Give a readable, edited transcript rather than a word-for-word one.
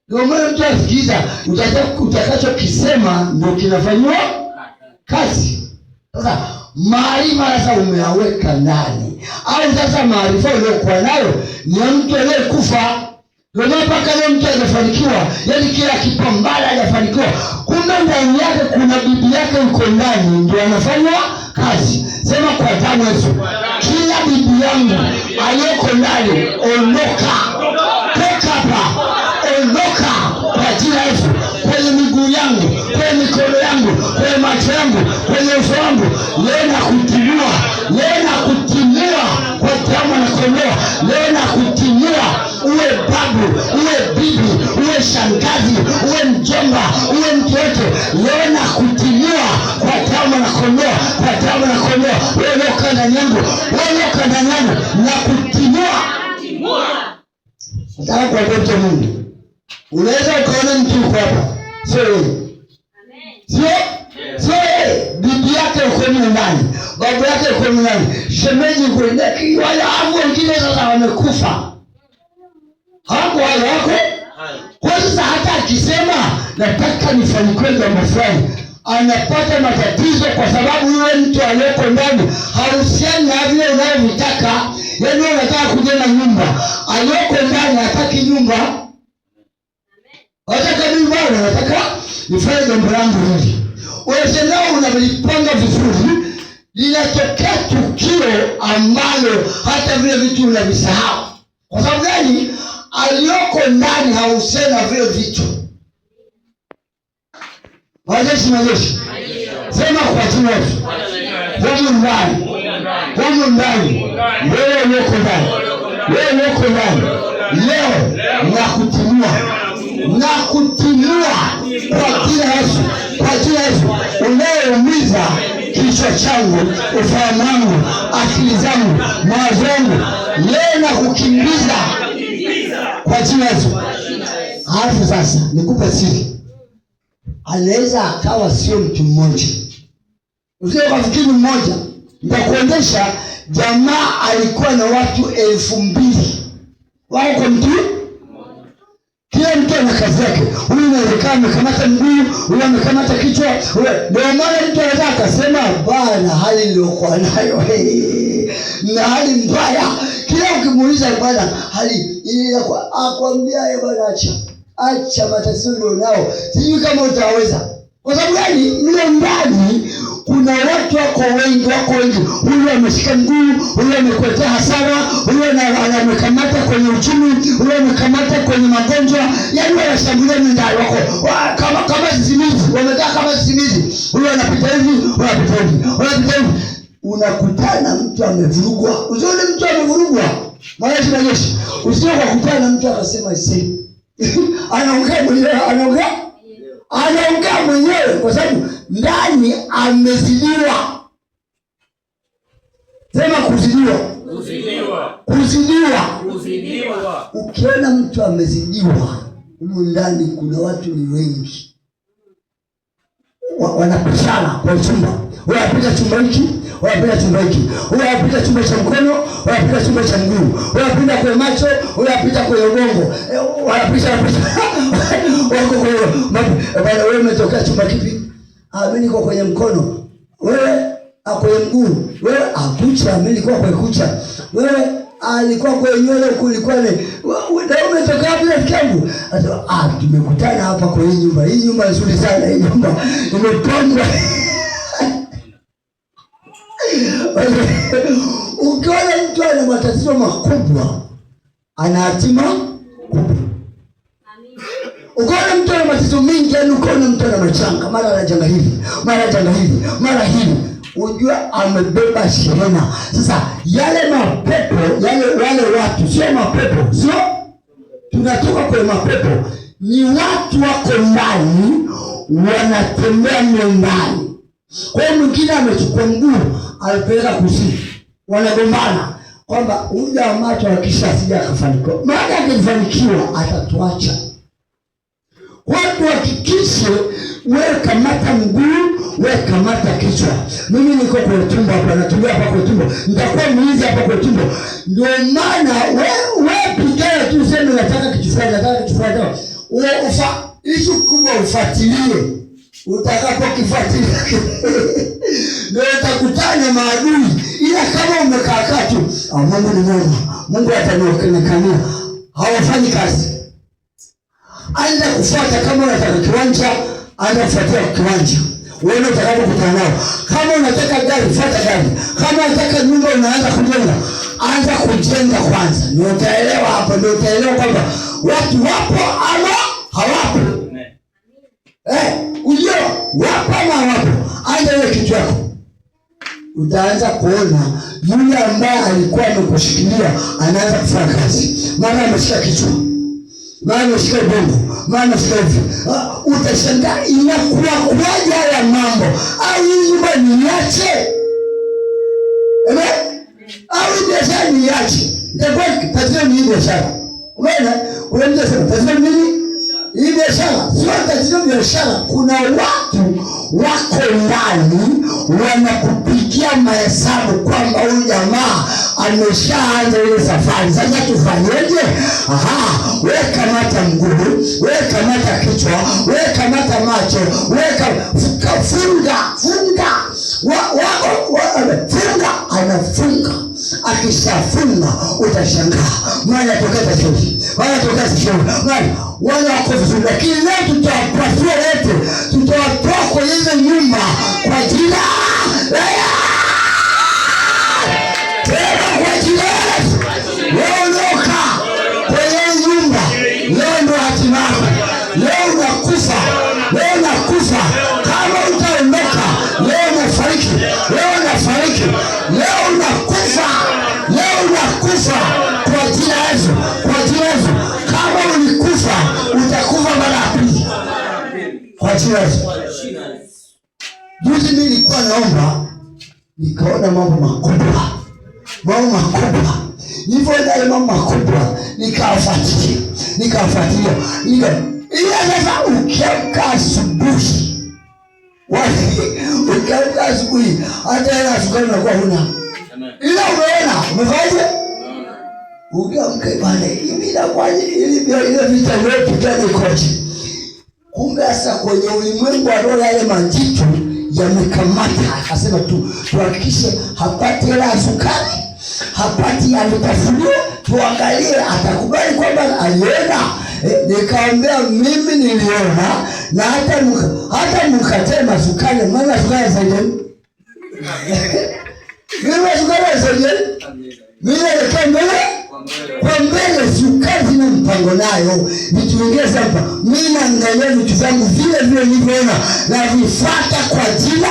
Ndio maana mtu asikiza utakachokisema ndio kinafanywa kazi. Sasa maarifa sasa umeyaweka ndani, au sasa maarifa uliyokuwa nayo ni ya mtu aliyekufa. Ndio maana mpaka leo mtu hajafanikiwa, yaani kila kipambana hajafanikiwa. Kumbe ndani yake kuna bibi yake yuko ndani ndio anafanywa kazi. Sema kwa damu Yesu, kila bibi yangu aliyoko ndani ondoka, toka hapa, ondoka kwa jina la Yesu. Kwenye miguu yangu, kwenye mikono yangu, kwenye macho yangu, kwenye uso wangu, leo nakutimua, leo nakutimua kwa damu na kondoo. Leo nakutimua, uwe babu, uwe bibi, uwe shangazi, uwe mjomba, uwe mtu yote. Leo nakutimua kwa damu na kondoo, kwa damu na kondoo. Wewe leo ndani yangu, wewe leo ndani yangu, nakutimua. Nataka kuambia Mungu, unaweza ukaona mtu yuko hapa, sio wewe. Sio bibi yake uko ndani, babu yake uko ndani, shemeji uko ndani, wale hapo wengine sasa wamekufa. Hapo wale wako. Kwa sasa hata akisema nataka nifanikiwe jambo fulani, anapata matatizo kwa sababu yule mtu aliyeko ndani hahusiani na vile unavyotaka. Yaani unataka kujenga nyumba, aliyeko ndani hataki nyumba. Wataka nyumba, unataka nifanye jambo langu hili. Unasema unalipanga vizuri, linatokea tukio ambalo hata vile vitu unavisahau. Kwa sababu gani? Aliyoko ndani hahusiani na vile vitu. Majeshi. Sema kwa jina la Yesu. Humu ndani. Wewe uko ndani. Wewe uko ndani. Leo nakutimua kwa jina la Yesu. Kwa jina la Yesu. Unayeumiza kichwa changu, ufahamu wangu, akili zangu, mawazo yangu, leo nakukimbiza kwa jina la Yesu. Halafu sasa nikupe siri. Anaweza akawa sio mtu mmoja. Usije kufikiri mmoja. Nitakuonyesha jamaa alikuwa na watu 2000. Wao kwa mtu. Kila mtu ana kazi yake. Huyu anaweza amekamata mguu, huyu amekamata kichwa. Ndio maana mtu anataka akasema bwana hali niliyokuwa nayo na hali mbaya. Kila ukimuuliza bwana hali ile akwambia bwana acha matatizo ndio nao. Sijui kama utaweza. Kwa sababu gani? Mle ndani kuna watu wako wengi. Huyu ameshika mguu, huyu amekwetea hasara, huyu amekamata kwenye uchumi, huyu amekamata kwenye magonjwa. Yaani wanashambulia ndani wako. Kama sisimizi, wamekaa kama sisimizi. Huyu anapita hivi, unapita hivi. Unakutana mtu amevurugwa. Usione mtu amevurugwa. Majeshi. Usije kukutana na mtu akasema isi. Anaongea mwenyewe kwa sababu ndani amezidiwa. Sema kuzidiwa. Ukiona mtu amezidiwa, huko ndani kuna watu ni wengi. Wanapishana kwa chumba. Wanapita chumba hiki, wanapita chumba hiki. Wanapita chumba cha mkono, wanapita chumba cha mguu. Wanapita kwa macho, wanapita kwa ubongo. Wanapita. Wako kwa bwana, wewe umetokea chumba kipi? Mimi niko kwenye mkono. Wewe kwenye mguu. Wewe akucha, mimi niko kwenye kucha. Wewe alikuwa kwenye nywele huko, ilikuwa ni wewe umetoka wapi rafiki yangu? Tumekutana hapa kwa hii nyumba. Hii nyumba nzuri sana, hii nyumba imepangwa. Ukiona mtu ana matatizo makubwa, ana hatima kubwa. Ukiona mtu ana matatizo mengi, yaani ukiona mtu ana machanga, mara ana janga hili, mara hili, unajua amebeba shehena. Sasa yale mapepo, wale watu sio mapepo, sio tunatoka kwa mapepo, ni watu wako ndani wanatembea ndani. Kwa hiyo mwingine amechukua mguu alipeleka kusini, wanagombana kwamba huyu amato akisha sija akafanikiwa. Maana akifanikiwa atatuacha. Watu hakikishe wewe kamata mguu, wewe kamata kichwa. Mimi niko kwa tumbo hapa, natembea hapa kwa tumbo. Nitakuwa mlinzi hapa kwa tumbo. Ndio maana wewe pigana tu useme nataka kitu fulani. Hicho kubwa ufuatilie. Utakapokifuatilia ndio utakutana maadui. Ila kama umekaa tu, Mungu ni mwema, Mungu atanionekania, hawafanyi kazi. Anza kufuata. Kama unataka kiwanja, anza kufuatia kiwanja, uone utakapokutana nao. Kama unataka gari, fuata gari. Kama unataka nyumba, unaanza kujenga, anza kujenga kwanza. Ndio utaelewa hapo, ndio utaelewa kwamba watu wapo ama hawapo. Ujio wapo ama hawapo. Anza ile kitu yako. Utaanza kuona yule ambaye alikuwa amekushikilia anaanza kufanya kazi. Maana ameshika kichwa, maana ameshika bongo, maana ameshika hivi. Utashangaa inakuwa kwaje haya mambo. Au hii nyumba niache? Au biashara niache? Itakuwa tatizo ni biashara. Umeona? Unaenda sema tatizo nini? Hii biashara sio tatizo biashara. Kuna watu wako ndani wanakupigia mahesabu kwamba huyu jamaa ameshaanza ile safari. Sasa tufanyeje? Wewe kamata mguu, wewe kamata kichwa, wewe kamata macho, wewe funga. Funga, anafunga. Akishafunga utashangaa. Mwana tokeza chozi. Wale wako vizuri. Lakini leo tutawapasua wote. Tutawatoa kwenye hizo nyumba kwa jina tena kwa jina Yesu. Ondoka kwenye nyumba. Leo ndo hatima yako. Leo unakufa. Kama utaondoka, leo unafariki. Leo unakufa kwa jina Yesu. Kama ulikufa, utakufa mara ya pili kwa jina Yesu. Juzi mimi nilikuwa naomba, nikaona mambo makubwa. Nilipoenda mambo makubwa, nikafuatilia. Ila sasa ukiamka asubuhi, hata ile sukari unakuwa huna. Ila umefaje? Ukiamka bwana, hivi na kwaje ile vita yote tani kote. Kumbe sasa kwenye ulimwengu wa roho yale majitu yamekamata. Akasema tuhakikishe hapati ile sukari, hapati alitafunio, tuangalie atakubali kwamba aliona. Nikaambia mimi niliona, na hata mkatema sukari, maana sukari zaidi. Mimi sukari zaidi. Mimi kwa mbele sukari zina mpango nayo. Vitu vingine hapa, mimi naangalia vitu zangu vile nilivyoona na vifuata kwa jina